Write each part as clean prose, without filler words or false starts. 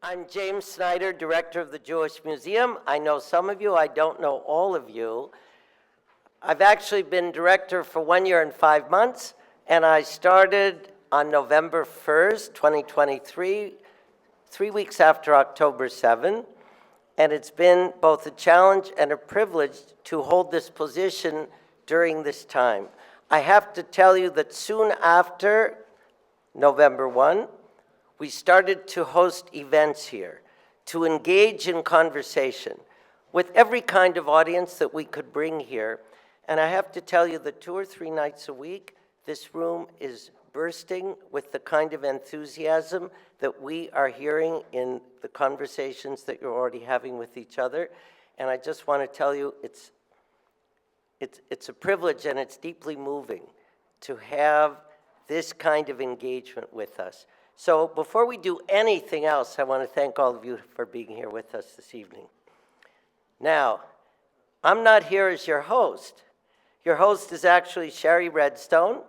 I'm James Snyder, director of the Jewish Museum. I know some of you, I don't know all of you. I've actually been director for 1 year and 5 months, and I started on November 1st, 2023, 3 weeks after October 7. And it's been both a challenge and a privilege to hold this position during this time. I have to tell you that soon after November 1, we started to host events here, to engage in conversation with every kind of audience that we could bring here. And I have to tell you that 2 or 3 nights a week, this room is bursting with the kind of enthusiasm that we are hearing in the conversations that you're already having with each other. And I just want to tell you, it's a privilege and it's deeply moving to have this kind of engagement with us. So before we do anything else, I want to thank all of you for being here with us this evening. Now, I'm not here as your host. Your host is actually Shari Redstone.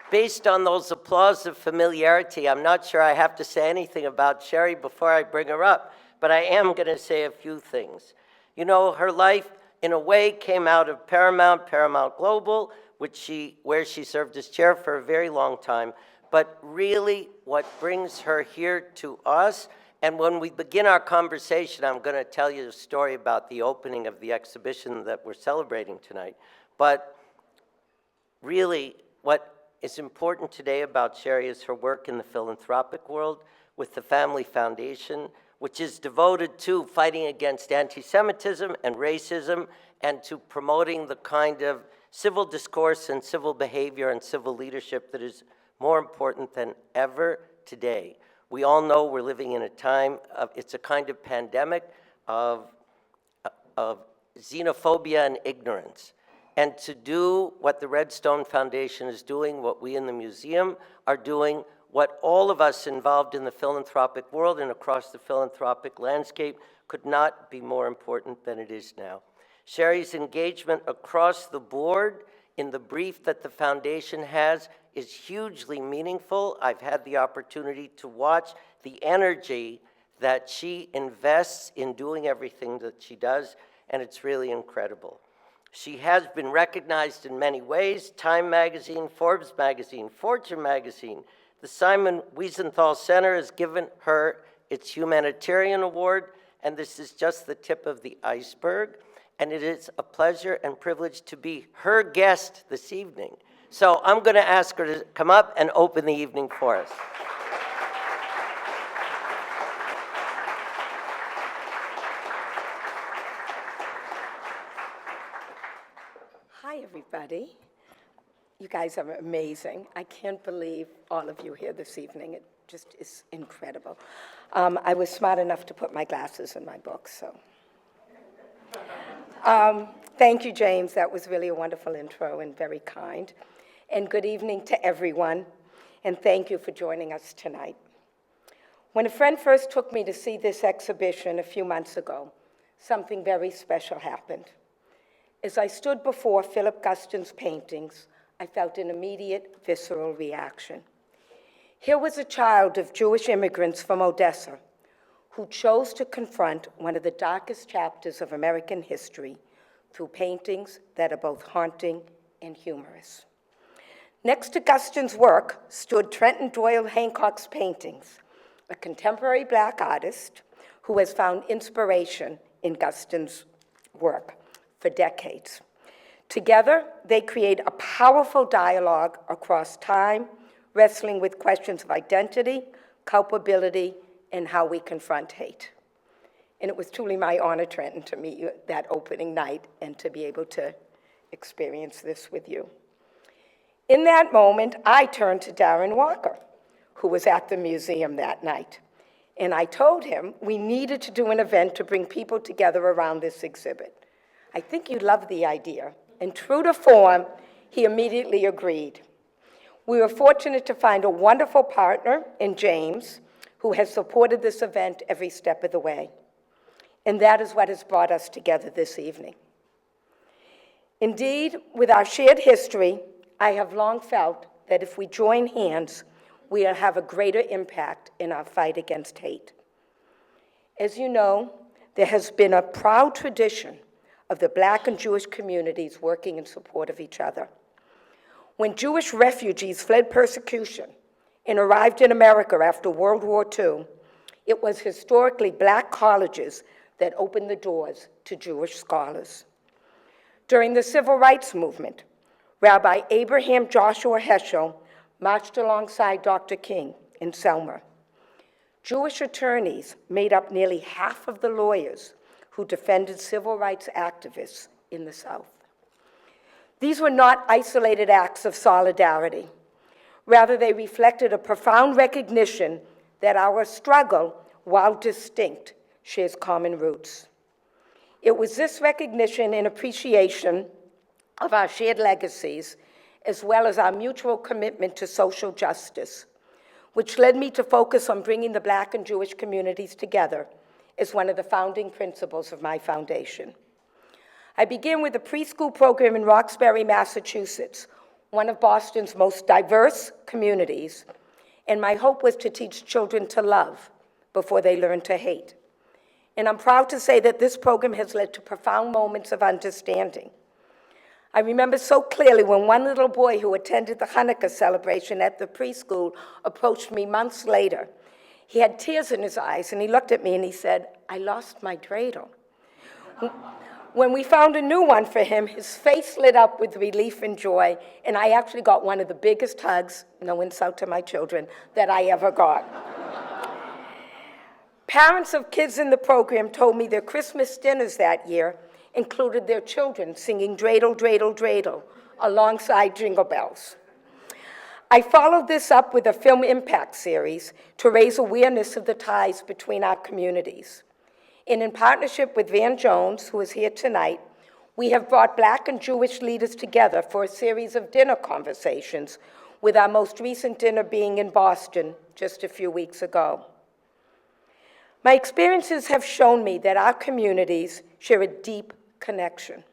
Based on those applause of familiarity, I'm not sure I have to say anything about Shari before I bring her up, but I am going to say a few things. You know, her life, in a way, came out of Paramount Global, where she served as chair for a very long time. But really, what brings her here to us, and when we begin our conversation, I'm going to tell you a story about the opening of the exhibition that we're celebrating tonight. But really, what is important today about Shari is her work in the philanthropic world with the Family Foundation, which is devoted to fighting against anti-Semitism and racism and to promoting the kind of civil discourse and civil behavior and civil leadership that is more important than ever today. We all know we're living in a time of, it's a kind of pandemic of xenophobia and ignorance. And to do what the Redstone Foundation is doing, what we in the museum are doing, what all of us involved in the philanthropic world and across the philanthropic landscape could not be more important than it is now. Shari's engagement across the board in the brief that the foundation has is hugely meaningful. I've had the opportunity to watch the energy that she invests in doing everything that she does, and it's really incredible. She has been recognized in many ways: Time Magazine, Forbes Magazine, Fortune Magazine. The Simon Wiesenthal Center has given her its Humanitarian Award, and this is just the tip of the iceberg. And it is a pleasure and privilege to be her guest this evening. So I'm going to ask her to come up and open the evening for us. Hi, everybody. You guys are amazing. I can't believe all of you here this evening. It just is incredible. I was smart enough to put my glasses in my book, so. Thank you, James. That was really a wonderful intro and very kind. And good evening to everyone, and thank you for joining us tonight. When a friend first took me to see this exhibition a few months ago, something very special happened. As I stood before Philip Guston's paintings, I felt an immediate, visceral reaction. Here was a child of Jewish immigrants from Odessa who chose to confront one of the darkest chapters of American history through paintings that are both haunting and humorous. Next to Guston's work stood Trenton Doyle Hancock's paintings, a contemporary Black artist who has found inspiration in Guston's work for decades. Together, they create a powerful dialogue across time, wrestling with questions of identity, culpability, and how we confront hate. And it was truly my honor, Trenton, to meet you that opening night and to be able to experience this with you. In that moment, I turned to Darren Walker, who was at the museum that night. And I told him we needed to do an event to bring people together around this exhibit. I think you'd love the idea. And true to form, he immediately agreed. We were fortunate to find a wonderful partner in James, who has supported this event every step of the way. And that is what has brought us together this evening. Indeed, with our shared history, I have long felt that if we join hands, we'll have a greater impact in our fight against hate. As you know, there has been a proud tradition of the Black and Jewish communities working in support of each other. When Jewish refugees fled persecution and arrived in America after World War II, it was historically Black colleges that opened the doors to Jewish scholars. During the Civil Rights Movement, Rabbi Abraham Joshua Heschel marched alongside Dr. King in Selma. Jewish attorneys made up nearly half of the lawyers who defended civil rights activists in the South. These were not isolated acts of solidarity. Rather, they reflected a profound recognition that our struggle, while distinct, shares common roots. It was this recognition and appreciation of our shared legacies, as well as our mutual commitment to social justice, which led me to focus on bringing the Black and Jewish communities together as one of the founding principles of my foundation. I began with a preschool program in Roxbury, Massachusetts, one of Boston's most diverse communities, and my hope was to teach children to love before they learn to hate. And I'm proud to say that this program has led to profound moments of understanding. I remember so clearly when one little boy who attended the Hanukkah celebration at the preschool approached me months later. He had tears in his eyes, and he looked at me and he said, "I lost my dreidel." When we found a new one for him, his face lit up with relief and joy, and I actually got one of the biggest hugs, no insult to my children, that I ever got. Parents of kids in the program told me their Christmas dinners that year included their children singing "Dreidel, Dreidel, Dreidel" alongside Jingle Bells. I followed this up with a film impact series to raise awareness of the ties between our communities. And in partnership with Van Jones, who is here tonight, we have brought Black and Jewish leaders together for a series of dinner conversations, with our most recent dinner being in Boston just a few weeks ago. My experiences have shown me that our communities share a deep connection.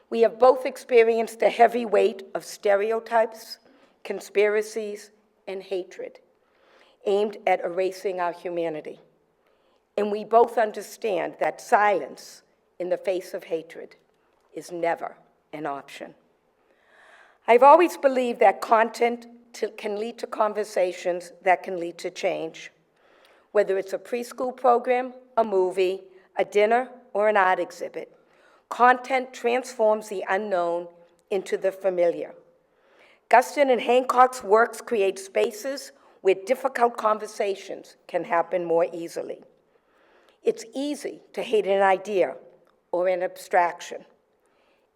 We have both experienced the heavy weight of stereotypes, conspiracies, and hatred aimed at erasing our humanity. And we both understand that silence in the face of hatred is never an option. I've always believed that content can lead to conversations that can lead to change. Whether it's a preschool program, a movie, a dinner, or an art exhibit, content transforms the unknown into the familiar. Guston and Hancock's works create spaces where difficult conversations can happen more easily. It's easy to hate an idea or an abstraction.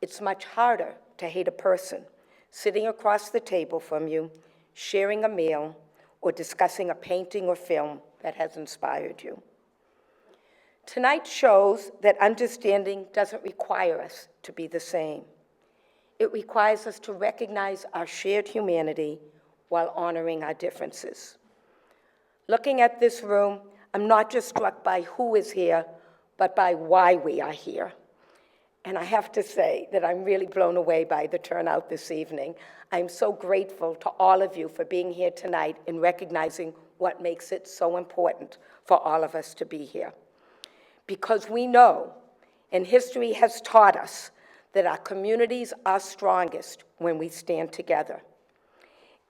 It's much harder to hate a person sitting across the table from you, sharing a meal, or discussing a painting or film that has inspired you. Tonight shows that understanding doesn't require us to be the same. It requires us to recognize our shared humanity while honoring our differences. Looking at this room, I'm not just struck by who is here, but by why we are here. And I have to say that I'm really blown away by the turnout this evening. I'm so grateful to all of you for being here tonight and recognizing what makes it so important for all of us to be here. Because we know, and history has taught us, that our communities are strongest when we stand together.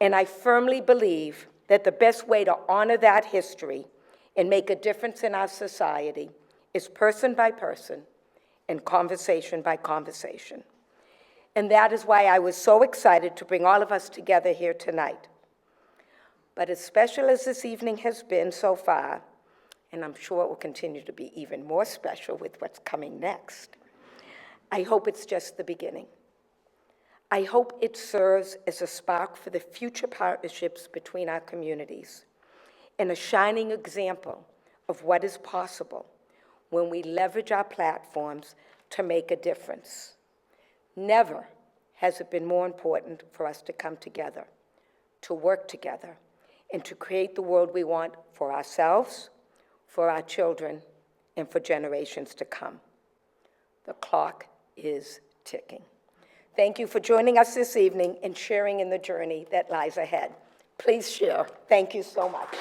And I firmly believe that the best way to honor that history and make a difference in our society is person by person and conversation by conversation. And that is why I was so excited to bring all of us together here tonight. But as special as this evening has been so far, and I'm sure it will continue to be even more special with what's coming next, I hope it's just the beginning. I hope it serves as a spark for the future partnerships between our communities and a shining example of what is possible when we leverage our platforms to make a difference. Never has it been more important for us to come together, to work together, and to create the world we want for ourselves, for our children, and for generations to come. The clock is ticking. Thank you for joining us this evening and sharing in the journey that lies ahead. Please share. Thank you so much.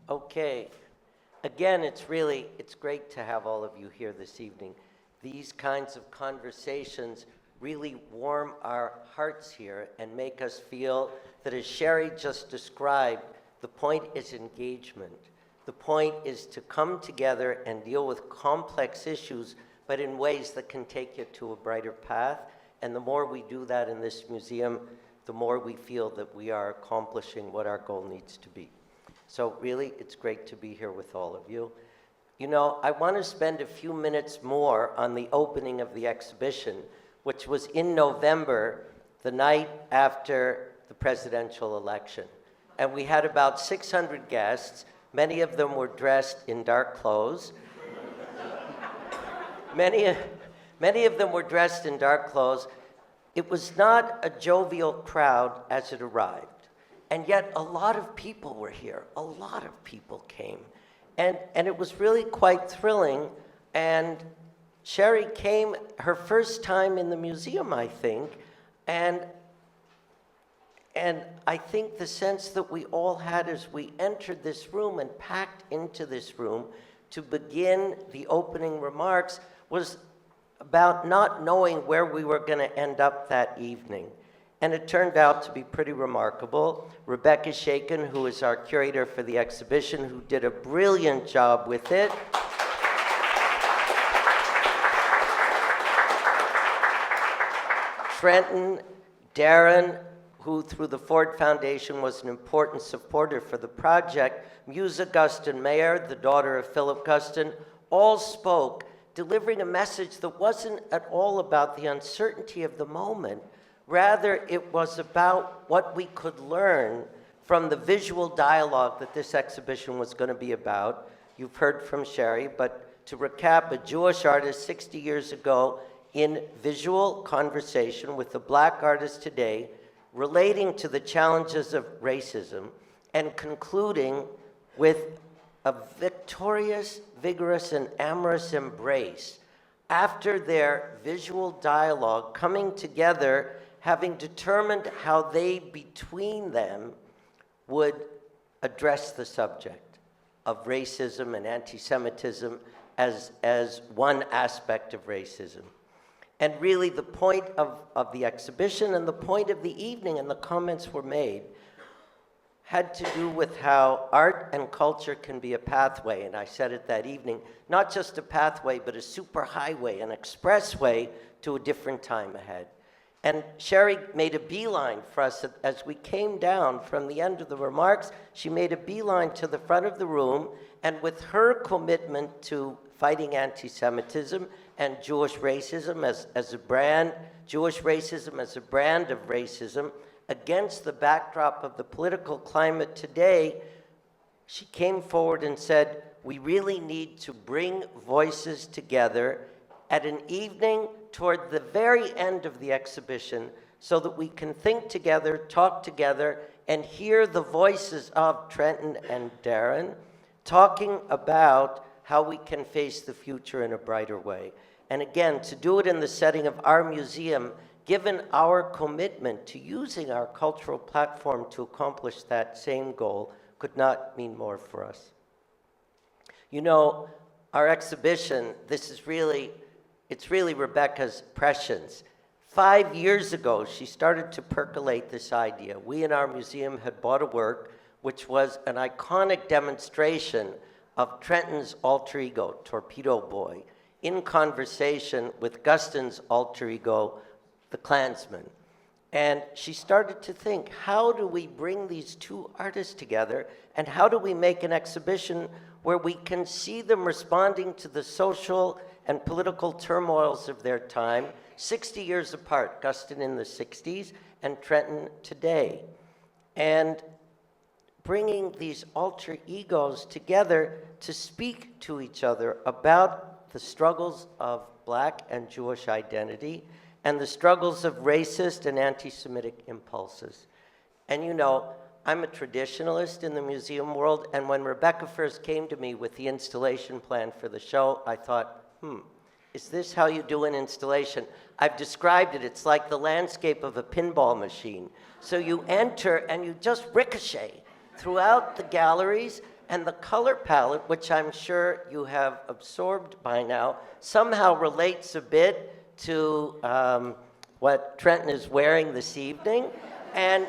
Okay. Again, it's great to have all of you here this evening. These kinds of conversations really warm our hearts here and make us feel that, as Shari just described, the point is engagement. The point is to come together and deal with complex issues, but in ways that can take you to a brighter path. And the more we do that in this museum, the more we feel that we are accomplishing what our goal needs to be. So really, it's great to be here with all of you. You know, I want to spend a few minutes more on the opening of the exhibition, which was in November, the night after the presidential election. And we had about 600 guests. Many of them were dressed in dark clothes. Many of them were dressed in dark clothes. It was not a jovial crowd as it arrived. And yet a lot of people were here. A lot of people came. And it was really quite thrilling. And Shari came her first time in the museum, I think. And I think the sense that we all had as we entered this room and packed into this room to begin the opening remarks was about not knowing where we were going to end up that evening. And it turned out to be pretty remarkable. Rebecca Shaken, who is our curator for the exhibition, who did a brilliant job with it. Trenton, Darren, who through the Ford Foundation was an important supporter for the project, Musa Guston Mayer, the daughter of Philip Guston, all spoke, delivering a message that wasn't at all about the uncertainty of the moment. Rather, it was about what we could learn from the visual dialogue that this exhibition was going to be about. You've heard from Shari, but to recap, a Jewish artist 60 years ago in visual conversation with a black artist today, relating to the challenges of racism and concluding with a victorious, vigorous, and amorous embrace after their visual dialogue coming together, having determined how they, between them, would address the subject of racism and anti-Semitism as one aspect of racism. And really the point of the exhibition and the point of the evening, and the comments were made, had to do with how art and culture can be a pathway, and I said it that evening, not just a pathway, but a superhighway, an expressway to a different time ahead. And Shari made a beeline for us as we came down from the end of the remarks. She made a beeline to the front of the room, and with her commitment to fighting anti-Semitism and Jewish racism as a brand, Jewish racism as a brand of racism, against the backdrop of the political climate today, she came forward and said, we really need to bring voices together at an evening toward the very end of the exhibition so that we can think together, talk together, and hear the voices of Trenton and Darren talking about how we can face the future in a brighter way. And again, to do it in the setting of our museum, given our commitment to using our cultural platform to accomplish that same goal, could not mean more for us. You know, our exhibition, it's really Rebecca's prescience. 5 years ago, she started to percolate this idea. We in our museum had bought a work which was an iconic demonstration of Trenton's alter ego, Torpedo Boy, in conversation with Guston's alter ego, the Klansman. And she started to think, how do we bring these two artists together, and how do we make an exhibition where we can see them responding to the social and political turmoils of their time, 60 years apart, Guston in the 60s and Trenton today. And bringing these alter egos together to speak to each other about the struggles of Black and Jewish identity and the struggles of racist and anti-Semitic impulses. And you know, I'm a traditionalist in the museum world, and when Rebecca first came to me with the installation plan for the show, I thought, is this how you do an installation? I've described it, it's like the landscape of a pinball machine. So you enter and you just ricochet throughout the galleries, and the color palette, which I'm sure you have absorbed by now, somehow relates a bit to what Trenton is wearing this evening. And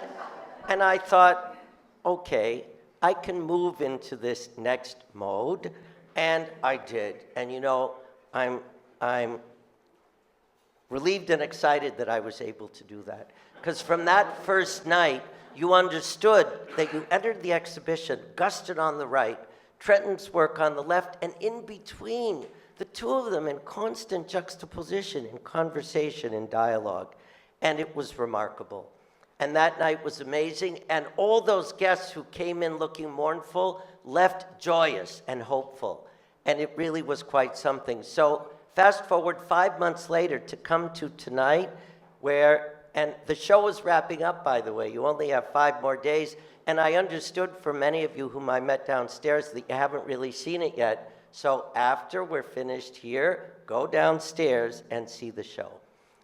I thought, okay, I can move into this next mode, and I did. And you know, I'm relieved and excited that I was able to do that. Because from that first night, you understood that you entered the exhibition, Guston on the right, Trenton's work on the left, and in between, the two of them in constant juxtaposition, in conversation, in dialogue. And it was remarkable. And that night was amazing, and all those guests who came in looking mournful left joyous and hopeful. And it really was quite something. So fast forward 5 months later to come to tonight, and the show is wrapping up, by the way. You only have 5 more days. And I understood from many of you whom I met downstairs that you haven't really seen it yet. So after we're finished here, go downstairs and see the show.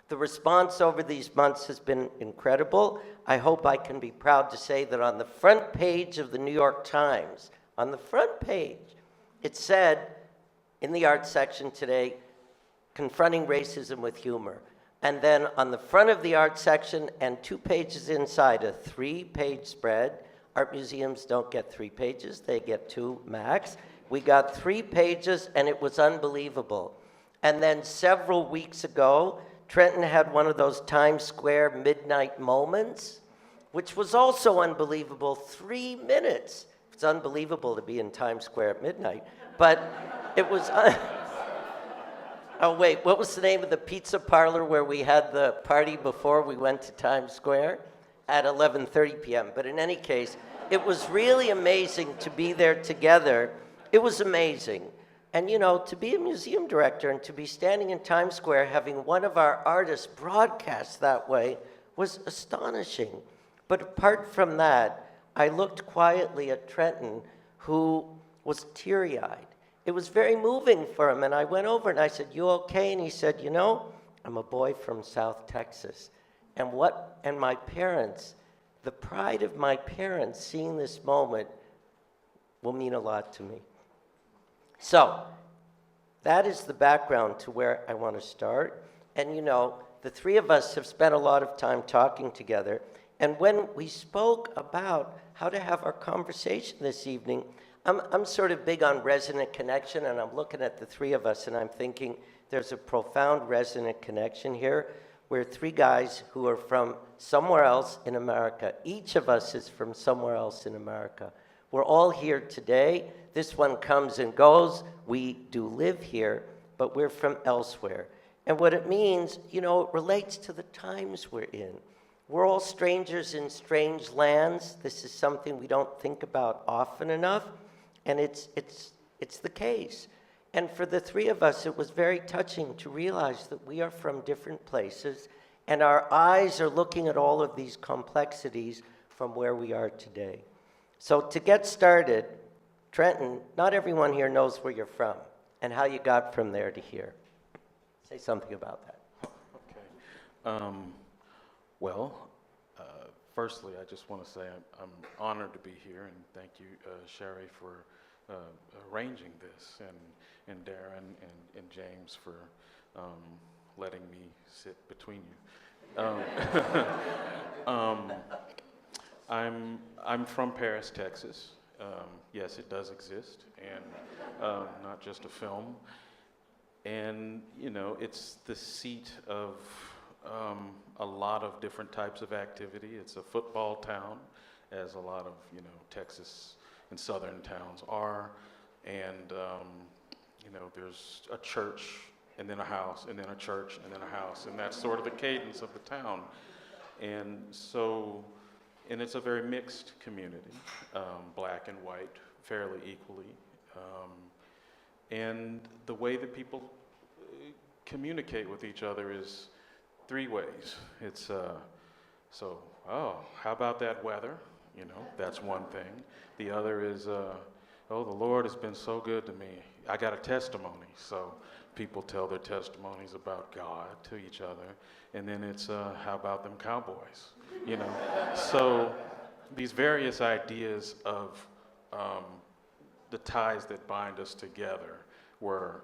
The response over these months has been incredible. I hope I can be proud to say that on the front page of the New York Times, on the front page, it said in the art section today, confronting racism with humor. And then on the front of the art section and 2 pages inside, a 3-page spread. Art museums don't get 3 pages, they get 2 max. We got 3 pages, and it was unbelievable. And then several weeks ago, Trenton had one of those Times Square midnight moments, which was also unbelievable. 3 minutes. It's unbelievable to be in Times Square at midnight. But it was... Oh, wait, what was the name of the pizza parlor where we had the party before we went to Times Square? At 11:30 p.m. But in any case, it was really amazing to be there together. It was amazing. And you know, to be a museum director and to be standing in Times Square having one of our artists broadcast that way was astonishing. But apart from that, I looked quietly at Trenton, who was teary-eyed. It was very moving for him, and I went over and I said, "You okay?" And he said, "You know, I'm a boy from South Texas, and my parents, the pride of my parents seeing this moment will mean a lot to me." So, that is the background to where I want to start. And you know, the 3 of us have spent a lot of time talking together, and when we spoke about how to have our conversation this evening, I'm sort of big on resonant connection, and I'm looking at the 3 of us, and I'm thinking there's a profound resonant connection here. We're 3 guys who are from somewhere else in America. Each of us is from somewhere else in America. We're all here today. This one comes and goes. We do live here, but we're from elsewhere. And what it means, you know, it relates to the times we're in. We're all strangers in strange lands. This is something we don't think about often enough. And it's the case. And for the 3 of us, it was very touching to realize that we are from different places, and our eyes are looking at all of these complexities from where we are today. So to get started, Trenton, not everyone here knows where you're from and how you got from there to here. Say something about that. Okay. Firstly, I just want to say I'm honored to be here, and thank you, Shari, for arranging this, and Darren and James for letting me sit between you. I'm from Paris, Texas. Yes, it does exist, and not just a film. And you know, it's the seat of a lot of different types of activity. It's a football town, as a lot of, Texas and southern towns are. And, there's a church, and then a house, and then a church, and then a house. And that's sort of the cadence of the town. And so, and it's a very mixed community, black and white, fairly equally. And the way that people communicate with each other is three ways. It's, how about that weather? That's one thing. The other is, the Lord has been so good to me. I got a testimony. So people tell their testimonies about God to each other. And then it's, how about them Cowboys? So these various ideas of the ties that bind us together were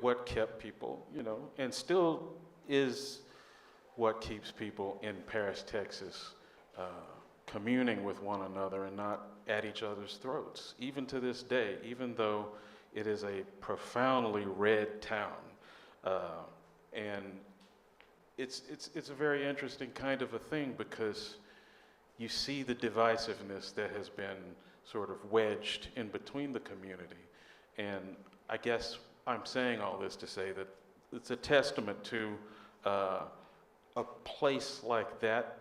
what kept people, and still is what keeps people in Paris, Texas, communing with one another and not at each other's throats, even to this day, even though it is a profoundly red town. And it's a very interesting kind of a thing, because you see the divisiveness that has been sort of wedged in between the community. And I guess I'm saying all this to say that it's a testament to a place like that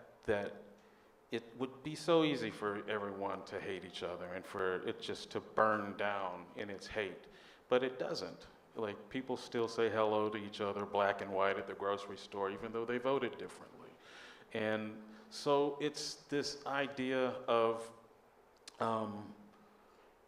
it would be so easy for everyone to hate each other and for it just to burn down in its hate. But it doesn't. Like, people still say hello to each other, black and white, at the grocery store, even though they voted differently. And so it's this idea of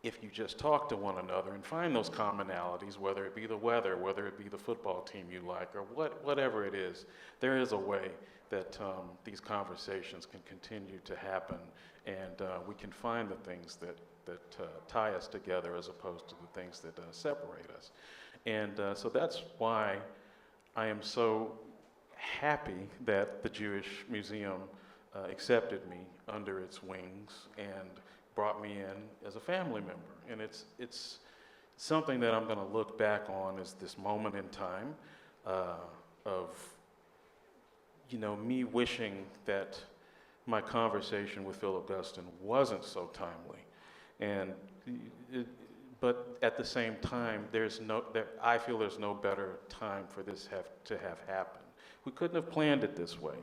if you just talk to one another and find those commonalities, whether it be the weather, whether it be the football team you like, or whatever it is, there is a way that these conversations can continue to happen, and we can find the things that tie us together as opposed to the things that separate us. And so that's why I am so happy that the Jewish Museum accepted me under its wings and brought me in as a family member. And it's something that I'm going to look back on as this moment in time of me wishing that my conversation with Philip Guston wasn't so timely. And but at the same time, I feel there's no better time for this to have happened. We couldn't have planned it this way.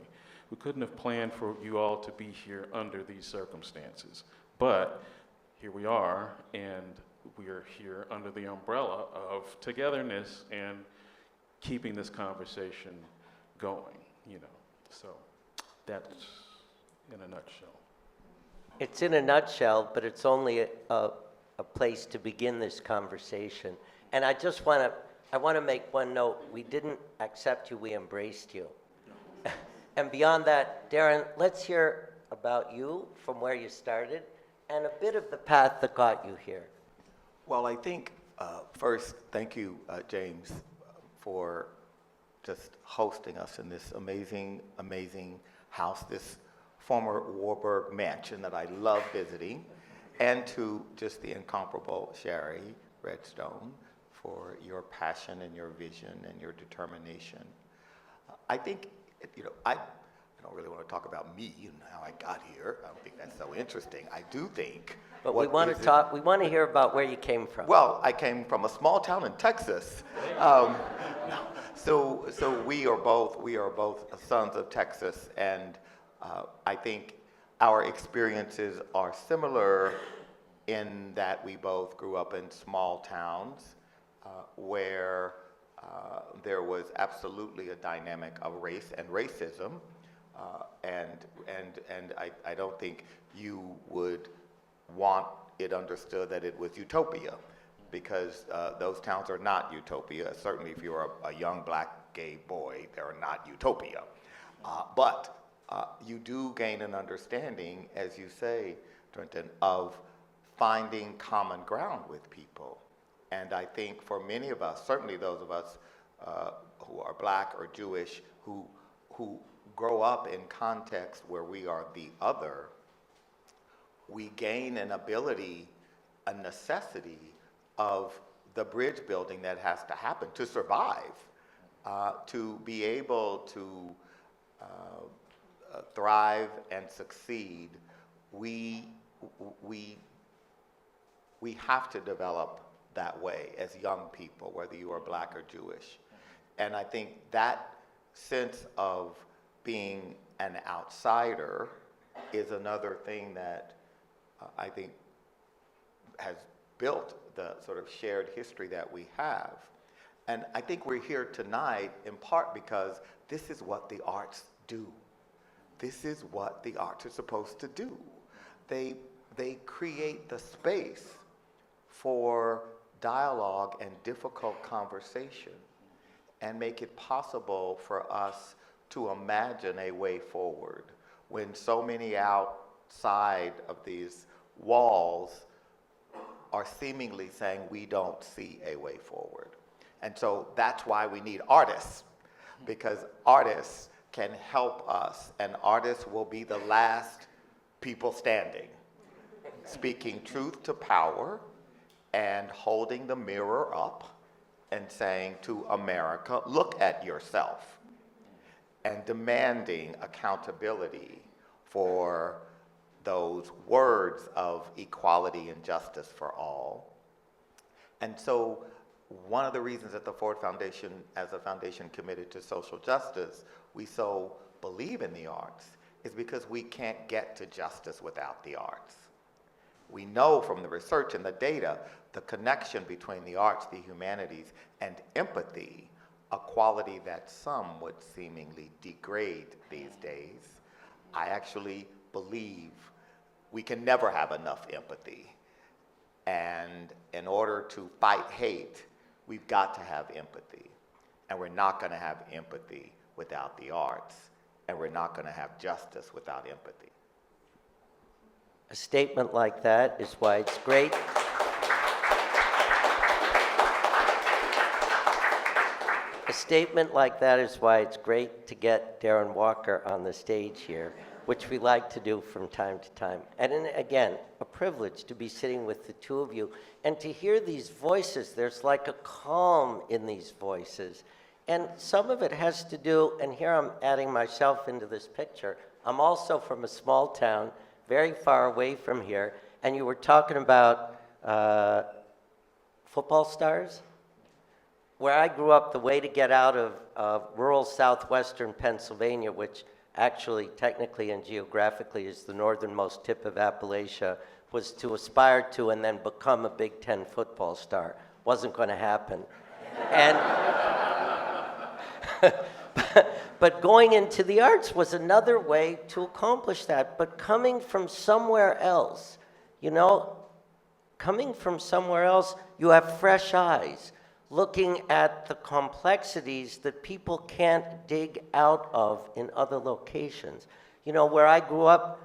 We couldn't have planned for you all to be here under these circumstances. But here we are, and we are here under the umbrella of togetherness and keeping this conversation going, So that's in a nutshell. It's in a nutshell, but it's only a place to begin this conversation. And I just want to make one note. We didn't accept you, we embraced you. And beyond that, Darren, let's hear about you, from where you started, and a bit of the path that got you here. Well, I think first, thank you, James, for just hosting us in this amazing, amazing house, this former Warburg mansion that I love visiting, and to just the incomparable Shari Redstone for your passion and your vision and your determination. I think, I don't really want to talk about me and how I got here. I don't think that's so interesting. I do think. But we want to hear about where you came from. Well, I came from a small town in Texas. So we are both sons of Texas, and I think our experiences are similar in that we both grew up in small towns where there was absolutely a dynamic of race and racism, and I don't think you would want it understood that it was utopia, because those towns are not utopia. Certainly if you're a young black gay boy, they're not utopia. But you do gain an understanding, as you say, Trenton, of finding common ground with people. And I think for many of us, certainly those of us who are black or Jewish, who grow up in contexts where we are the other, we gain an ability, a necessity of the bridge building that has to happen to survive, to be able to thrive and succeed, we have to develop that way as young people, whether you are black or Jewish. And I think that sense of being an outsider is another thing that I think has built the sort of shared history that we have. And I think we're here tonight in part because this is what the arts do. This is what the arts are supposed to do. They create the space for dialogue and difficult conversation and make it possible for us to imagine a way forward when so many outside of these walls are seemingly saying we don't see a way forward. And so that's why we need artists, because artists can help us, and artists will be the last people standing, speaking truth to power and holding the mirror up and saying to America, look at yourself, and demanding accountability for those words of equality and justice for all. And so one of the reasons that the Ford Foundation, as a foundation committed to social justice, we so believe in the arts is because we can't get to justice without the arts. We know from the research and the data the connection between the arts, the humanities, and empathy, a quality that some would seemingly degrade these days. I actually believe we can never have enough empathy. And in order to fight hate, we've got to have empathy. And we're not going to have empathy without the arts. And we're not going to have justice without empathy. A statement like that is why it's great. A statement like that is why it's great to get Darren Walker on the stage here, which we like to do from time to time. And again, a privilege to be sitting with the two of you and to hear these voices. There's like a calm in these voices. And some of it has to do, and here I'm adding myself into this picture, I'm also from a small town, very far away from here, and you were talking about football stars? Where I grew up, the way to get out of rural southwestern Pennsylvania, which actually technically and geographically is the northernmost tip of Appalachia, was to aspire to and then become a Big Ten football star. Wasn't going to happen. And but going into the arts was another way to accomplish that. But coming from somewhere else, coming from somewhere else, you have fresh eyes, looking at the complexities that people can't dig out of in other locations. Where I grew up,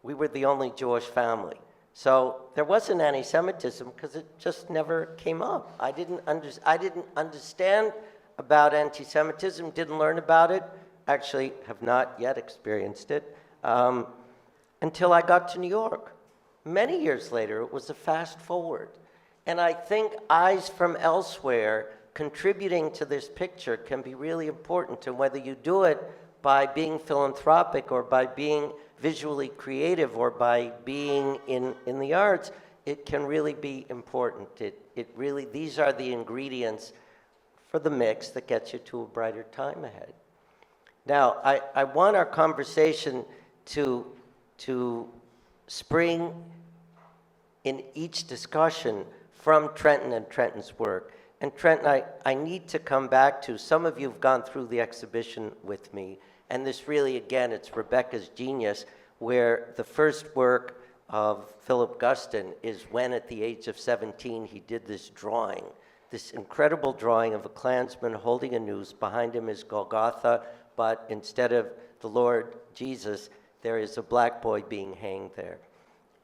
we were the only Jewish family. So there wasn't anti-Semitism because it just never came up. I didn't understand about anti-Semitism, didn't learn about it, actually have not yet experienced it, until I got to New York. Many years later, it was a fast forward. And I think eyes from elsewhere contributing to this picture can be really important. And whether you do it by being philanthropic or by being visually creative or by being in the arts, it can really be important. These are the ingredients for the mix that gets you to a brighter time ahead. Now, I want our conversation to spring in each discussion from Trenton and Trenton's work. And Trenton, I need to come back to, some of you have gone through the exhibition with me, and this really, again, it's Rebecca's genius, where the first work of Philip Guston is when at the age of 17 he did this drawing, this incredible drawing of a Klansman holding a noose. Behind him is Golgotha, but instead of the Lord Jesus, there is a black boy being hanged there.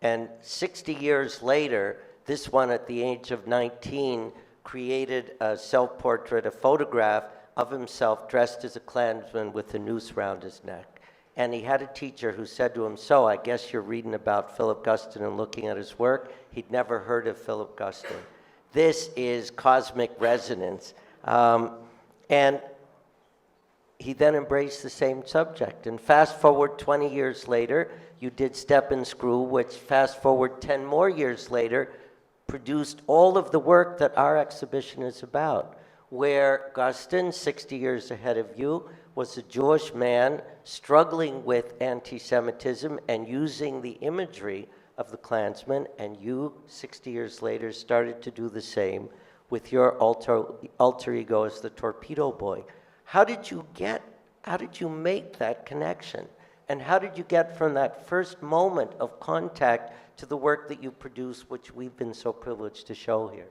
And 60 years later, this one at the age of 19 created a self-portrait, a photograph of himself dressed as a Klansman with a noose around his neck. And he had a teacher who said to him, "So I guess you're reading about Philip Guston and looking at his work." He'd never heard of Philip Guston. This is cosmic resonance. And he then embraced the same subject. And fast forward 20 years later, you did Step and Screw, which fast forward 10 more years later, produced all of the work that our exhibition is about, where Guston, 60 years ahead of you, was a Jewish man struggling with anti-Semitism and using the imagery of the Klansman, and you, 60 years later, started to do the same with your alter ego as the Torpedo Boy. How did you make that connection? And how did you get from that first moment of contact to the work that you produce, which we've been so privileged to show here?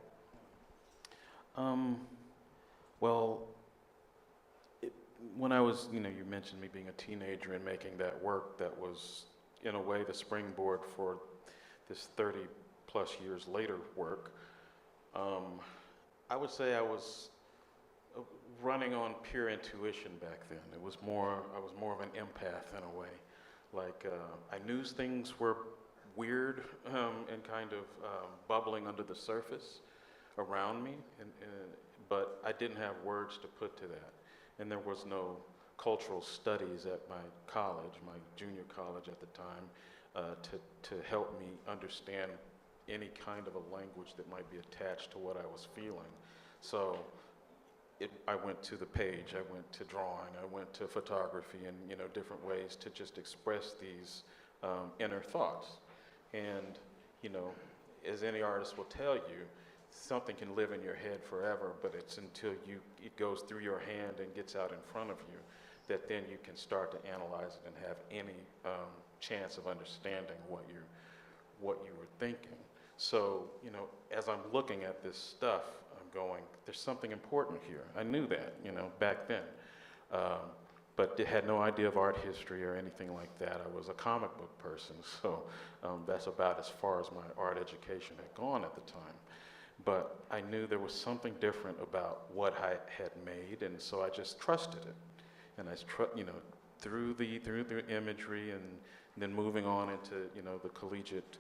Well, when I was, you mentioned me being a teenager and making that work that was, in a way, the springboard for this 30 plus years later work. I would say I was running on pure intuition back then. I was more of an empath in a way. Like, I knew things were weird and kind of bubbling under the surface around me, but I didn't have words to put to that. And there was no cultural studies at my college, my junior college at the time, to help me understand any kind of a language that might be attached to what I was feeling. So I went to the page, I went to drawing, I went to photography, and different ways to just express these inner thoughts. And as any artist will tell you, something can live in your head forever, but it's until it goes through your hand and gets out in front of you that then you can start to analyze it and have any chance of understanding what you were thinking. So, as I'm looking at this stuff, I'm going, there's something important here. I knew that, back then. But had no idea of art history or anything like that. I was a comic book person, so that's about as far as my art education had gone at the time. But I knew there was something different about what I had made, and so I just trusted it. And I, through the imagery, and then moving on into the collegiate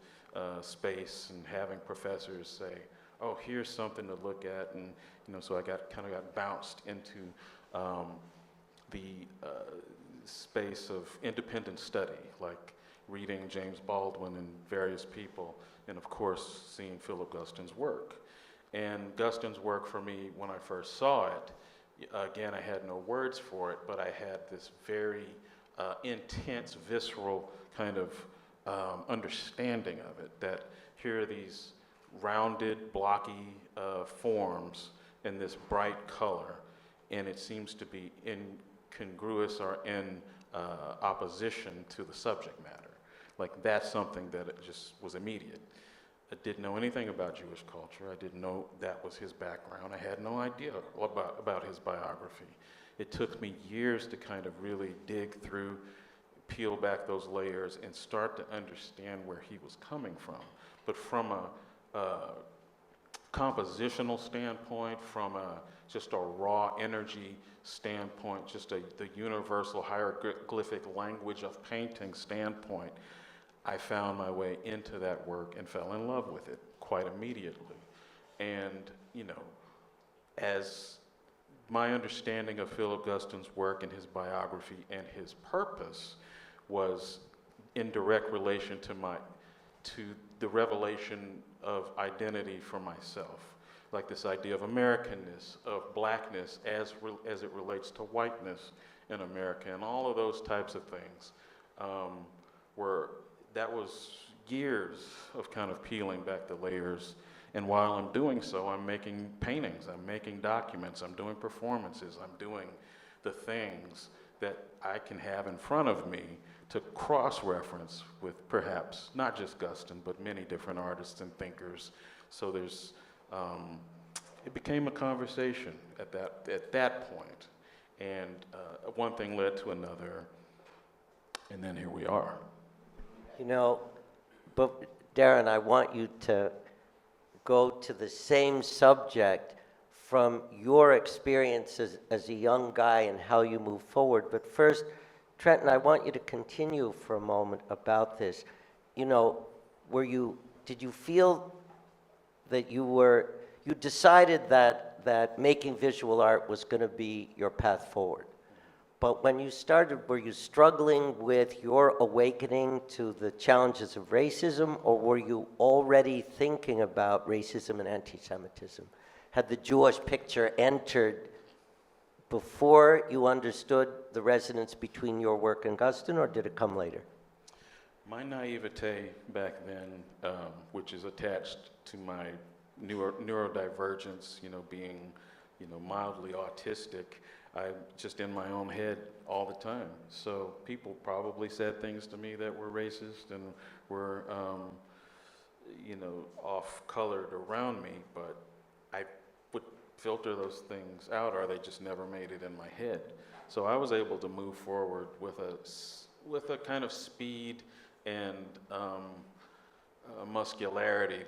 space, and having professors say, "Oh, here's something to look at," and so I got bounced into the space of independent study, like reading James Baldwin and various people, and of course seeing Philip Guston's work. And Guston's work for me, when I first saw it, again, I had no words for it, but I had this very intense, visceral kind of understanding of it, that here are these rounded, blocky forms in this bright color, and it seems to be incongruous or in opposition to the subject matter. Like, that's something that it just was immediate. I didn't know anything about Jewish culture. I didn't know that was his background. I had no idea about his biography. It took me years to kind of really dig through, peel back those layers, and start to understand where he was coming from. But from a compositional standpoint, from just a raw energy standpoint, just the universal hieroglyphic language of painting standpoint, I found my way into that work and fell in love with it quite immediately. And, as my understanding of Philip Guston's work and his biography and his purpose was in direct relation to the revelation of identity for myself, like this idea of Americanness, of blackness as it relates to whiteness in America, and all of those types of things that was years of kind of peeling back the layers. And while I'm doing so, I'm making paintings, I'm making documents, I'm doing performances, I'm doing the things that I can have in front of me to cross-reference with perhaps not just Guston, but many different artists and thinkers. So there's, it became a conversation at that point. And one thing led to another, and then here we are. But Darren, I want you to go to the same subject from your experiences as a young guy and how you move forward. But first, Trenton, I want you to continue for a moment about this. Did you feel that you decided that making visual art was going to be your path forward? but when you started, were you struggling with your awakening to the challenges of racism, or were you already thinking about racism and anti-Semitism? Had the Jewish picture entered before you understood the resonance between your work and Guston, or did it come later? My naivete back then, which is attached to my neurodivergence, being, mildly autistic, I'm just in my own head all the time. So people probably said things to me that were racist and were, off-colored around me, but I would filter those things out, or they just never made it in my head. So I was able to move forward with a kind of speed and muscularity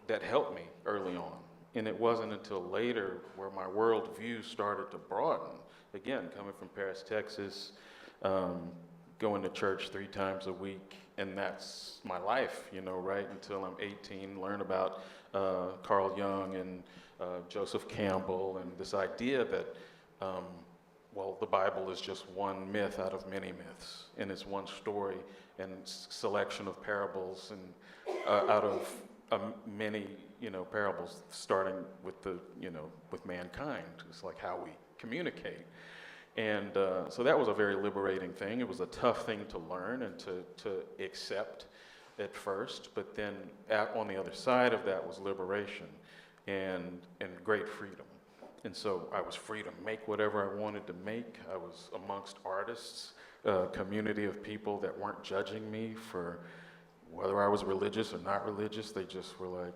that helped me early on. And it wasn't until later where my worldview started to broaden. Again, coming from Paris, Texas, going to church 3 times a week, and that's my life, right until I'm 18, learn about Carl Jung and Joseph Campbell, and this idea that, the Bible is just one myth out of many myths, and it's one story and selection of parables and out of many, parables, starting with with mankind. It's like how we communicate. And so that was a very liberating thing. It was a tough thing to learn and to accept at first, but then on the other side of that was liberation and great freedom. And so I was free to make whatever I wanted to make. I was amongst artists, a community of people that weren't judging me for whether I was religious or not religious. They just were like,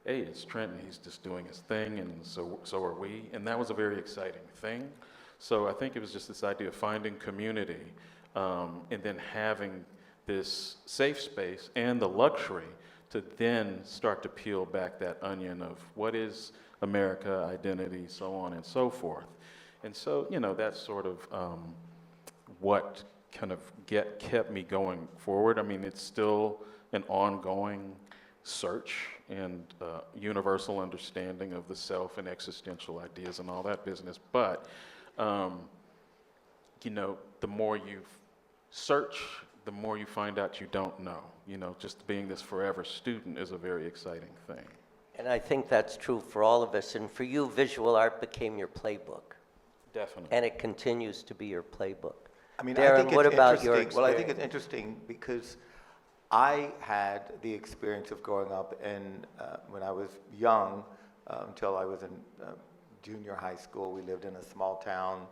hey, it's Trenton, he's just doing his thing, and so are we. And that was a very exciting thing. So I think it was just this idea of finding community, and then having this safe space and the luxury to then start to peel back that onion of what is America, identity, so on and so forth. And so, that's sort of what kind of kept me going forward. I mean, it's still an ongoing search and universal understanding of the self and existential ideas and all that business. But, the more you search, the more you find out you don't know. Just being this forever student is a very exciting thing. And I think that's true for all of us. And for you, visual art became your playbook. Definitely. And it continues to be your playbook. I mean, Darren, I think it's what about your interesting. Well, I think experience? it's interesting because I had the experience of growing up when I was young, until I was in junior high school. We lived in a small town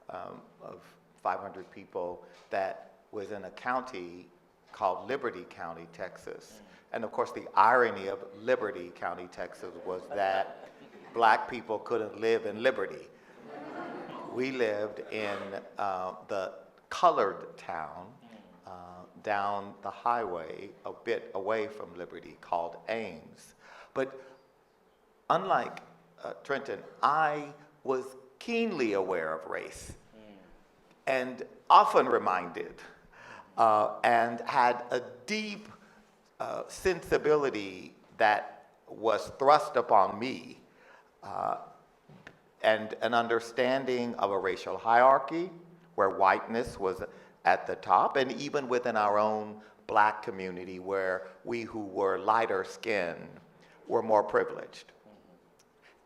of 500 people that was in a county called Liberty County, Texas. And of course, the irony of Liberty County, Texas was that black people couldn't live in Liberty. We lived in the colored town down the highway a bit away from Liberty called Ames. But unlike Trenton, I was keenly aware of race and often reminded and had a deep sensibility that was thrust upon me and an understanding of a racial hierarchy where whiteness was at the top, and even within our own black community where we who were lighter skinned were more privileged.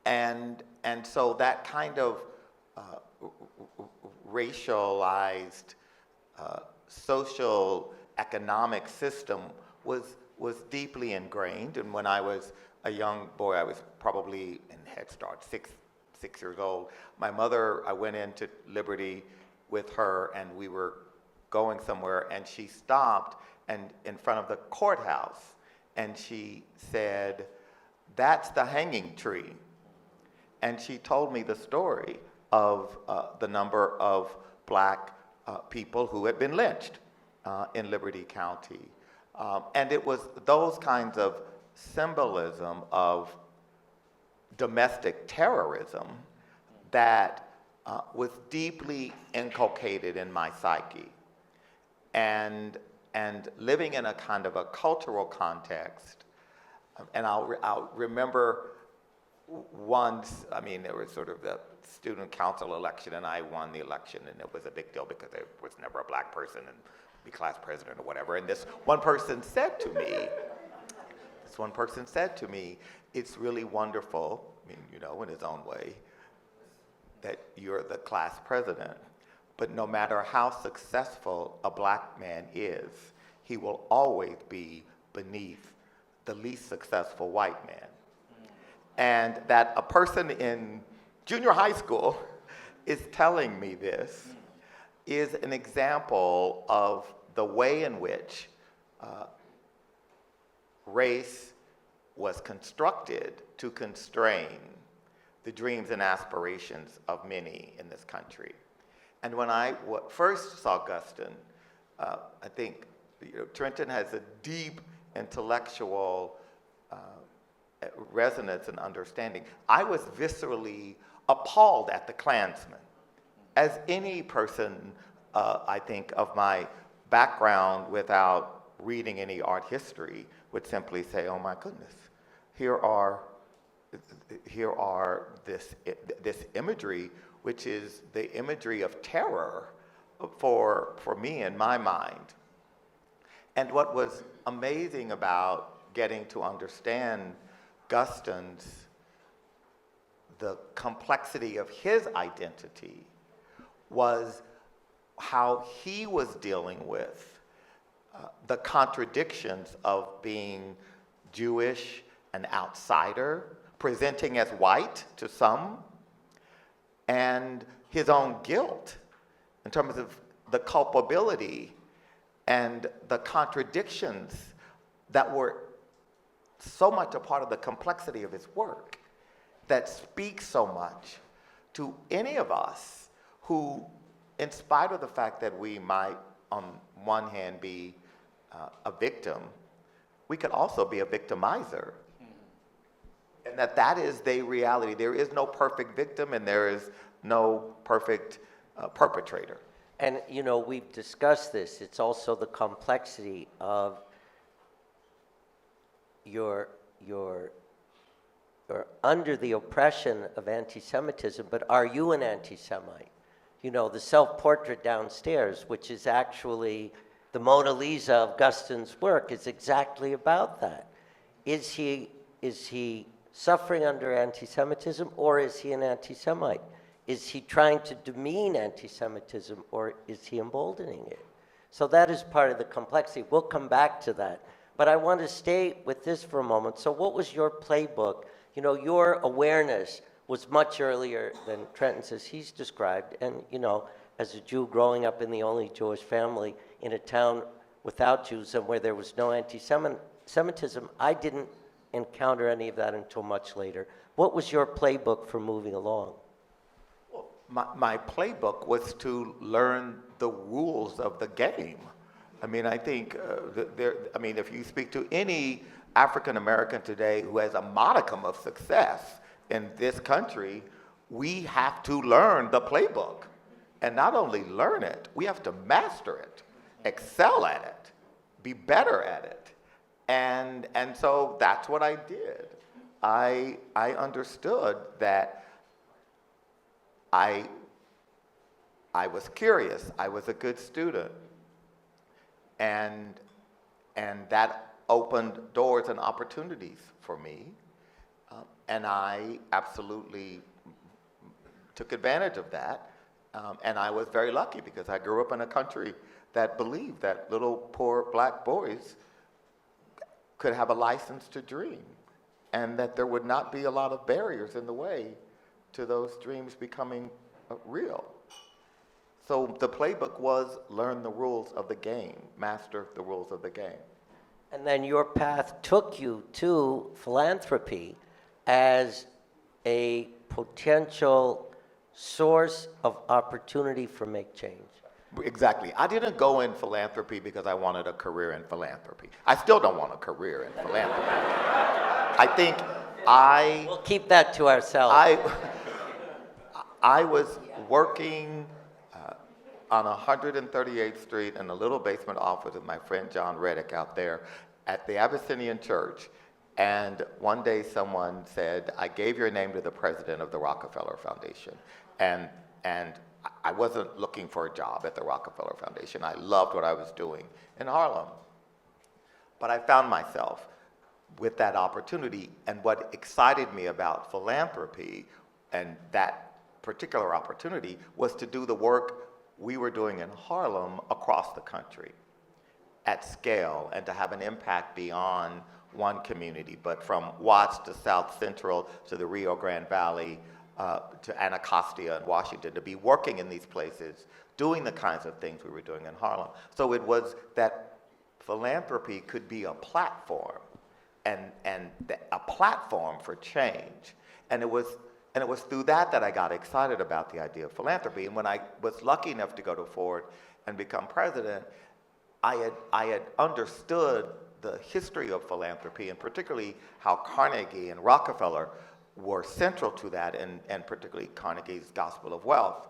And so that kind of racialized social economic system was deeply ingrained. And when I was a young boy, I was probably in Head Start, six years old. My mother, I went into Liberty with her, and we were going somewhere, and she stopped and in front of the courthouse, and she said, "That's the hanging tree." And she told me the story of the number of black people who had been lynched in Liberty County. And it was those kinds of symbolism of domestic terrorism that was deeply inculcated in my psyche. And living in a kind of a cultural context, and I'll remember once, I mean, there was sort of the student council election, and I won the election, and it was a big deal because there was never a black person and be class president or whatever. And this one person said to me, it's really wonderful, I mean, you know, in his own way, that you're the class president. But no matter how successful a black man is, he will always be beneath the least successful white man. And that a person in junior high school is telling me this is an example of the way in which race was constructed to constrain the dreams and aspirations of many in this country. And when I first saw Guston, I think Trenton has a deep intellectual resonance and understanding. I was viscerally appalled at the Klansman. As any person, I think, of my background without reading any art history would simply say, oh my goodness, here are this imagery, which is the imagery of terror for me in my mind. And what was amazing about getting to understand Guston's, the complexity of his identity was how he was dealing with the contradictions of being Jewish, an outsider, presenting as white to some, and his own guilt in terms of the culpability and the contradictions that were so much a part of the complexity of his work that speaks so much to any of us who, in spite of the fact that we might, on one hand, be a victim, we could also be a victimizer. And that is the reality. There is no perfect victim and there is no perfect perpetrator. And, you know, we've discussed this. It's also the complexity of you're under the oppression of anti-Semitism, but are you an anti-Semite? You know, the self-portrait downstairs, which is actually the Mona Lisa of Guston's work, is exactly about that. Is he suffering under anti-Semitism, or is he an anti-Semite? Is he trying to demean anti-Semitism, or is he emboldening it? So that is part of the complexity. We'll come back to that. But I want to stay with this for a moment. So what was your playbook? You know, your awareness was much earlier than Trenton's, as he's described. And, you know, as a Jew growing up in the only Jewish family in a town without Jews and where there was no anti-Semitism, I didn't encounter any of that until much later. What was your playbook for moving along? Well, my playbook was to learn the rules of the game. I mean, I think if you speak to any African American today who has a modicum of success in this country, we have to learn the playbook. And not only learn it, we have to master it, excel at it, be better at it. And so that's what I did. I understood that I was curious, I was a good student, and that opened doors and opportunities for me, and I absolutely took advantage of that, and I was very lucky because I grew up in a country that believed that little poor black boys could have a license to dream, and that there would not be a lot of barriers in the way to those dreams becoming real. So the playbook was learn the rules of the game, master the rules of the game. And then your path took you to philanthropy as a potential source of opportunity for make change. Exactly. I didn't go in philanthropy because I wanted a career in philanthropy. I still don't want a career in philanthropy. I think We'll keep that to ourselves. I was working on 138th Street in a little basement office with my friend John Reddick out there at the Abyssinian Church, And one day someone said, I gave your name to the president of the Rockefeller Foundation. And I wasn't looking for a job at the Rockefeller Foundation. I loved what I was doing in Harlem. But I found myself with that opportunity, and what excited me about philanthropy and that particular opportunity was to do the work we were doing in Harlem across the country at scale, and to have an impact beyond one community, but from Watts to South Central to the Rio Grande Valley to Anacostia and Washington, to be working in these places, doing the kinds of things we were doing in Harlem. So it was that philanthropy could be a platform, and a platform for change. And it was through that I got excited about the idea of philanthropy. And when I was lucky enough to go to Ford and become president, I had understood the history of philanthropy, and particularly how Carnegie and Rockefeller were central to that, and particularly Carnegie's Gospel of Wealth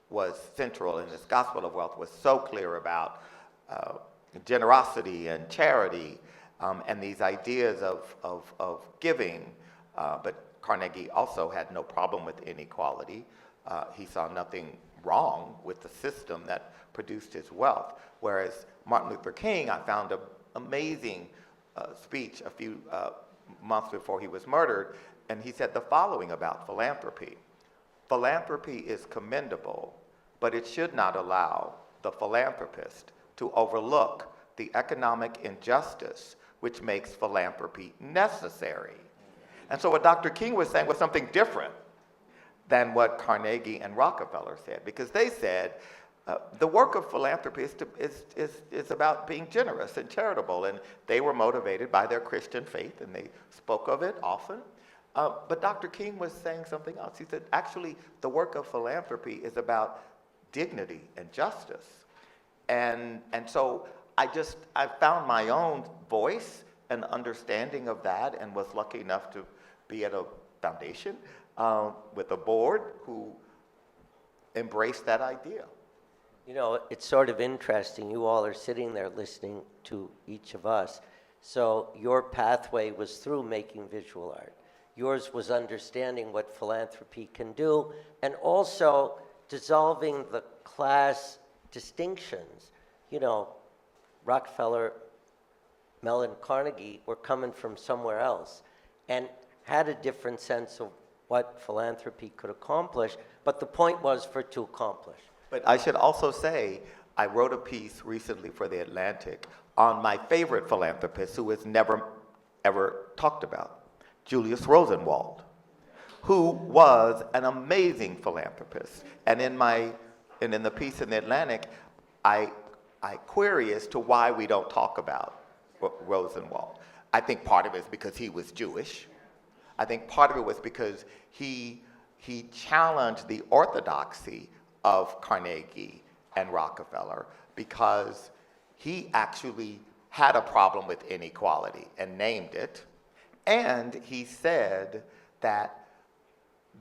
was central, and this Gospel of Wealth was so clear about generosity and charity, and these ideas of giving, but Carnegie also had no problem with inequality. He saw nothing wrong with the system that produced his wealth, whereas Martin Luther King, I found an amazing speech a few months before he was murdered, and he said the following about philanthropy. Philanthropy is commendable, but it should not allow the philanthropist to overlook the economic injustice which makes philanthropy necessary. And so what Dr. King was saying was something different than what Carnegie and Rockefeller said, because they said the work of philanthropy is about being generous and charitable, and they were motivated by their Christian faith, and they spoke of it often. But Dr. King was saying something else. He said, actually, the work of philanthropy is about dignity and justice. And so I found my own voice and understanding of that, and was lucky enough to be at a foundation with a board who embraced that idea. You know, it's sort of interesting. You all are sitting there listening to each of us. So your pathway was through making visual art. Yours was understanding what philanthropy can do, and also dissolving the class distinctions. You know, Rockefeller, Mellon, Carnegie were coming from somewhere else and had a different sense of what philanthropy could accomplish, but the point was for it to accomplish. But I should also say, I wrote a piece recently for The Atlantic on my favorite philanthropist who is never, ever talked about, Julius Rosenwald, who was an amazing philanthropist. And in the piece in The Atlantic, I query as to why we don't talk about Rosenwald. I think part of it is because he was Jewish. I think part of it was because he challenged the orthodoxy of Carnegie and Rockefeller, because he actually had a problem with inequality and named it. And he said that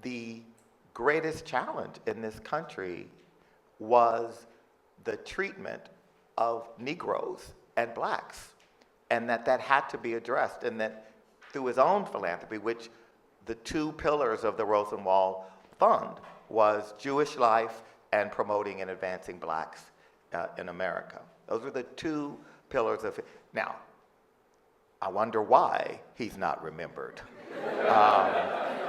the greatest challenge in this country was the treatment of Negroes and blacks, and that had to be addressed, and that through his own philanthropy, which the two pillars of the Rosenwald Fund was Jewish life and promoting and advancing blacks in America. Those are the two pillars of it. Now, I wonder why he's not remembered.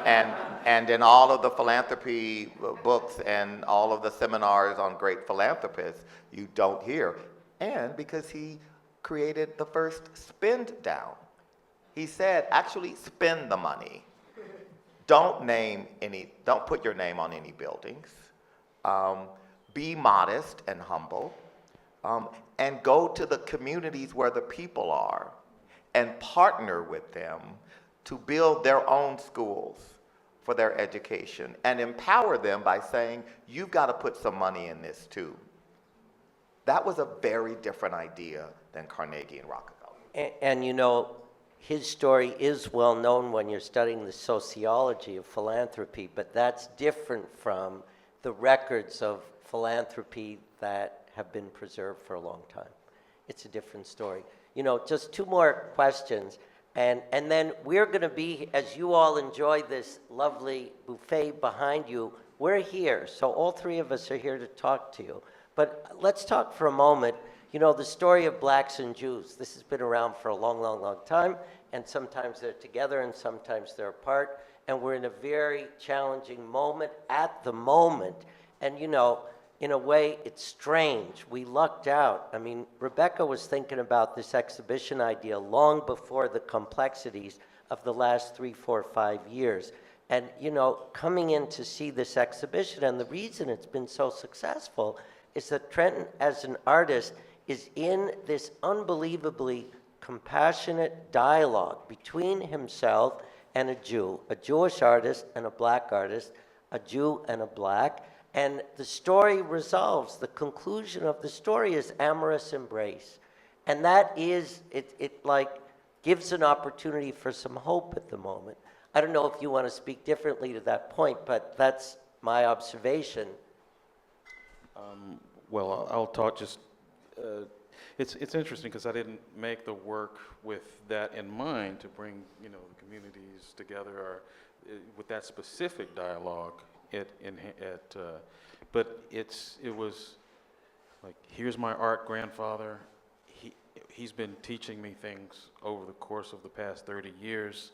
And in all of the philanthropy books and all of the seminars on great philanthropists, you don't hear. And because he created the first spend down. He said, actually spend the money. Don't put your name on any buildings. Be modest and humble. And go to the communities where the people are and partner with them to build their own schools for their education, and empower them by saying, you've got to put some money in this too. That was a very different idea than Carnegie and Rockefeller. And you know, his story is well known when you're studying the sociology of philanthropy, but that's different from the records of philanthropy that have been preserved for a long time. It's a different story. You know, just two more questions. And then we're going to be, as you all enjoy this lovely buffet behind you, we're here. So all three of us are here to talk to you. But let's talk for a moment, you know, the story of blacks and Jews. This has been around for a long, long, long time. And sometimes they're together and sometimes they're apart. And we're in a very challenging moment at the moment. And, you know, in a way, it's strange. We lucked out. I mean, Rebecca was thinking about this exhibition idea long before the complexities of the last 3, 4, 5 years. And, you know, coming in to see this exhibition, and the reason it's been so successful is that Trenton, as an artist, is in this unbelievably compassionate dialogue between himself and a Jew, a Jewish artist and a black artist, a Jew and a black. And the story resolves. The conclusion of the story is amorous embrace. And that is, it like gives an opportunity for some hope at the moment. I don't know if you want to speak differently to that point, but that's my observation. Well, I'll talk just, it's interesting because I didn't make the work with that in mind to bring, you know, the communities together or with that specific dialogue. But it was like, here's my art grandfather. He's been teaching me things over the course of the past 30 years.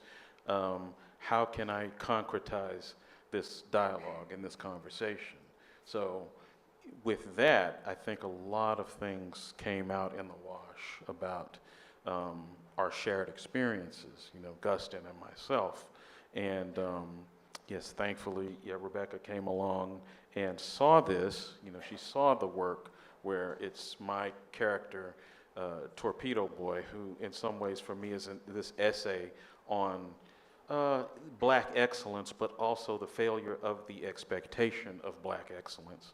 How can I concretize this dialogue and this conversation? So with that, I think a lot of things came out in the wash about our shared experiences, you know, Gustin and myself. And yes, thankfully, yeah, Rebecca came along and saw this. You know, she saw the work where it's my character, Torpedo Boy, who in some ways for me is this essay on black excellence, but also the failure of the expectation of black excellence.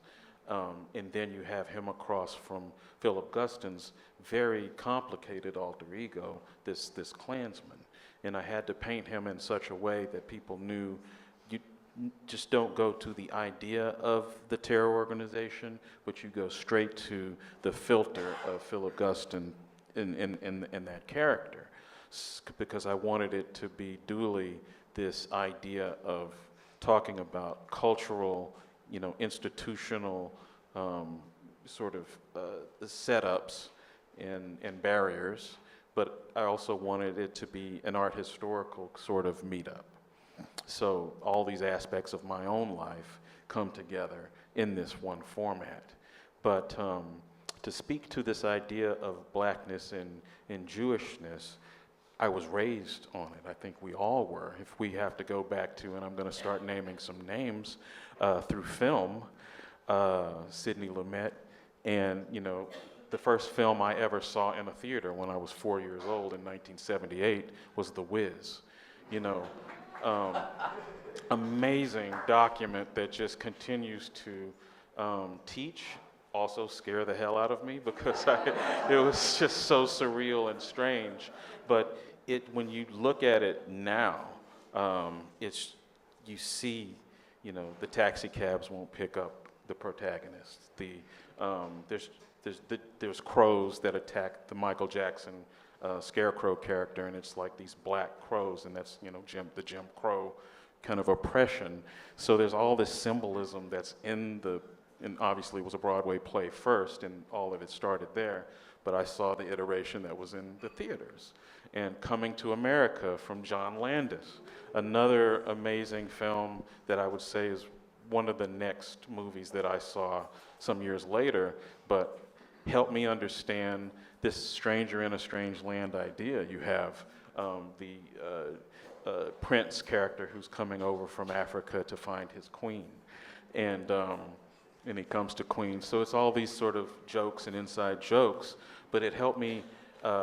And then you have him across from Philip Guston's very complicated alter ego, this Klansman. And I had to paint him in such a way that people knew you just don't go to the idea of the terror organization, but you go straight to the filter of Philip Guston in that character. Because I wanted it to be duly this idea of talking about cultural, you know, institutional sort of setups and barriers, but I also wanted it to be an art historical sort of meetup. So all these aspects of my own life come together in this one format. But to speak to this idea of blackness and Jewishness, I was raised on it. I think we all were. If we have to go back to, and I'm going to start naming some names through film, Sidney Lumet, and you know, the first film I ever saw in a theater when I was 4 years old in 1978 was The Wiz. You know, amazing document that just continues to teach, also scare the hell out of me because it was just so surreal and strange. But when you look at it now, you see, you know, the taxi cabs won't pick up the protagonist. There's crows that attack the Michael Jackson Scarecrow character, and it's like these black crows, and that's, you know, the Jim Crow kind of oppression. So there's all this symbolism that's and obviously it was a Broadway play first, and all of it started there, but I saw the iteration that was in the theaters. And Coming to America from John Landis, another amazing film that I would say is one of the next movies that I saw some years later, but helped me understand this stranger in a strange land idea. You have the Prince character who's coming over from Africa to find his queen, and he comes to Queen. So it's all these sort of jokes and inside jokes, but it helped me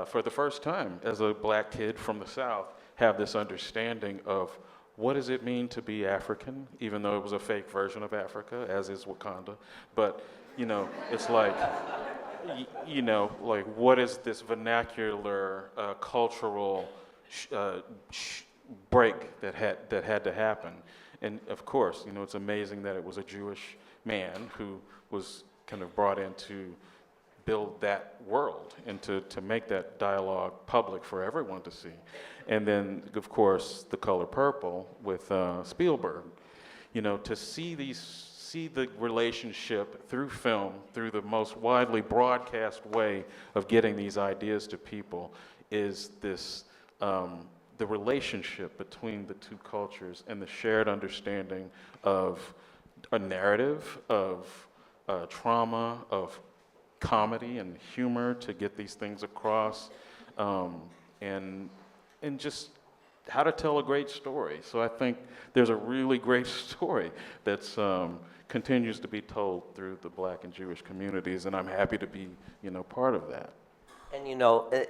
for the first time as a black kid from the South have this understanding of what does it mean to be African, even though it was a fake version of Africa, as is Wakanda. But, you know, it's like, you know, like what is this vernacular cultural break that had to happen? And of course, you know, it's amazing that it was a Jewish man who was kind of brought into build that world and to make that dialogue public for everyone to see. And then, of course, The Color Purple with Spielberg. You know, to see the relationship through film, through the most widely broadcast way of getting these ideas to people, is this the relationship between the two cultures and the shared understanding of a narrative, of trauma, of comedy and humor to get these things across, and just how to tell a great story. So I think there's a really great story that's continues to be told through the Black and Jewish communities, and I'm happy to be, part of that. And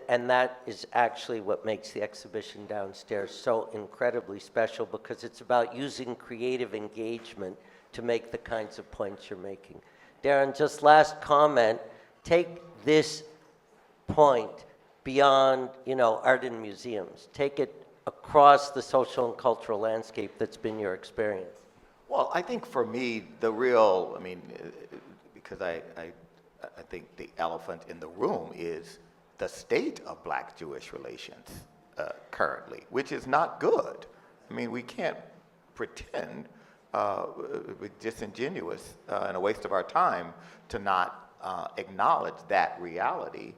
and that is actually what makes the exhibition downstairs so incredibly special, because it's about using creative engagement to make the kinds of points you're making. Darren, just last comment, take this point beyond, art and museums. Take it across the social and cultural landscape that's been your experience. Well, I think for me, because I think the elephant in the room is the state of Black-Jewish relations currently, which is not good. We can't pretend, we're disingenuous and a waste of our time to not acknowledge that reality.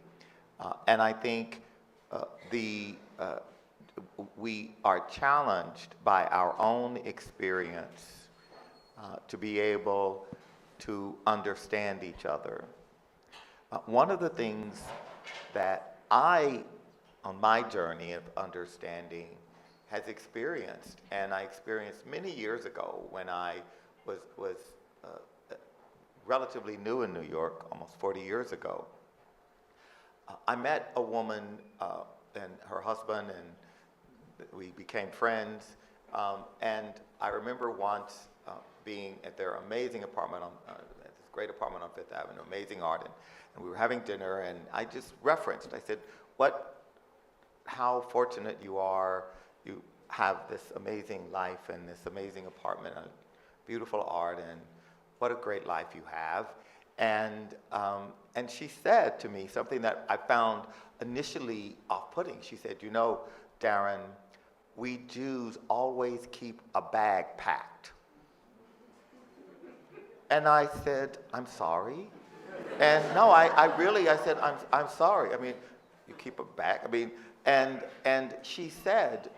And I think we are challenged by our own experience to be able to understand each other. One of the things that I, on my journey of understanding, has experienced, and I experienced many years ago when I was relatively new in New York, almost 40 years ago. I met a woman and her husband, and we became friends. And I remember once being at their amazing apartment, at this great apartment on Fifth Avenue, amazing art, and we were having dinner, and I just referenced, I said, how fortunate you are, you have this amazing life and this amazing apartment, and beautiful art, and what a great life you have. And she said to me something that I found initially off-putting. She said, Darren, we Jews always keep a bag packed. And I said, I'm sorry? And no, I said, I'm sorry. You keep a bag? And she said,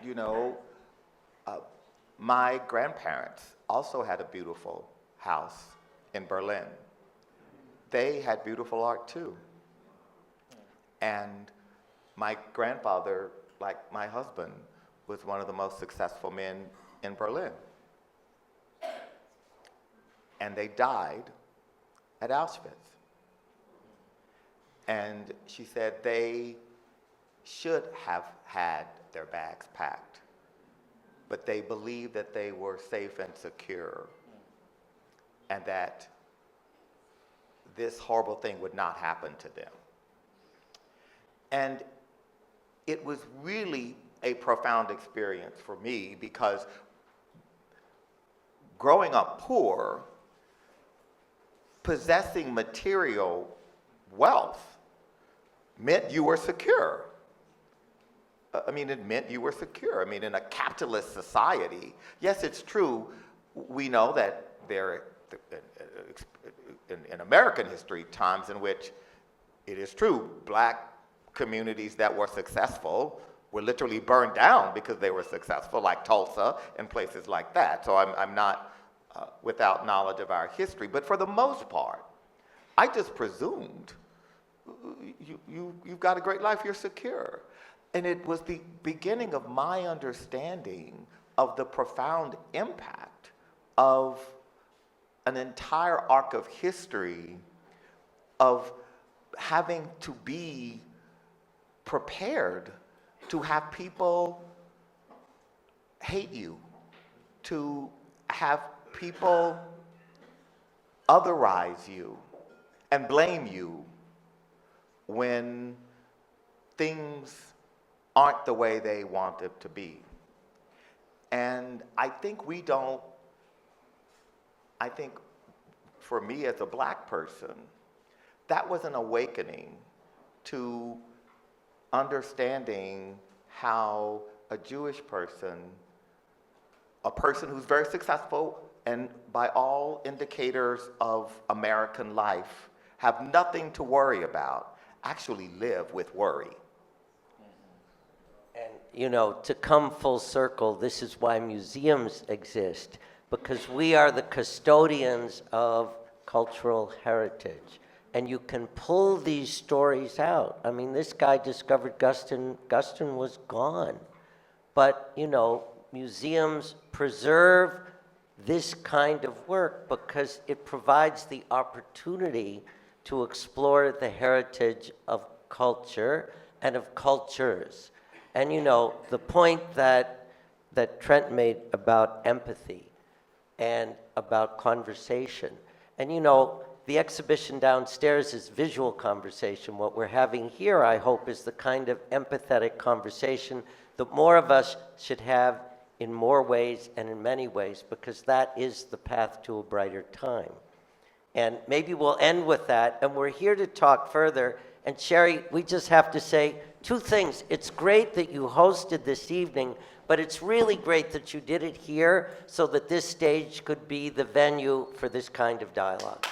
my grandparents also had a beautiful house in Berlin. They had beautiful art too. And my grandfather, like my husband, was one of the most successful men in Berlin. And they died at Auschwitz. And she said they should have had their bags packed, but they believed that they were safe and secure, and that this horrible thing would not happen to them. And it was really a profound experience for me, because growing up poor, possessing material wealth meant you were secure. It meant you were secure. In a capitalist society, yes, it's true, we know that there, in American history, times in which it is true, Black communities that were successful were literally burned down because they were successful, like Tulsa and places like that. So I'm not without knowledge of our history, but for the most part, I just presumed you've got a great life, you're secure. And it was the beginning of my understanding of the profound impact of an entire arc of history of having to be prepared to have people hate you, to have people otherize you and blame you when things aren't the way they want it to be. And I think for me as a Black person, that was an awakening to understanding how a Jewish person, a person who's very successful and by all indicators of American life have nothing to worry about, actually live with worry. And, you know, to come full circle, this is why museums exist, because we are the custodians of cultural heritage. And you can pull these stories out. I mean, this guy discovered Guston. Guston was gone. But, you know, museums preserve this kind of work because it provides the opportunity to explore the heritage of culture and of cultures. And, you know, the point that Trent made about empathy and about conversation. And, you know, the exhibition downstairs is visual conversation. What we're having here, I hope, is the kind of empathetic conversation that more of us should have in more ways and in many ways, because that is the path to a brighter time. And maybe we'll end with that, and we're here to talk further. And Shari, we just have to say two things. It's great that you hosted this evening, but it's really great that you did it here so that this stage could be the venue for this kind of dialogue.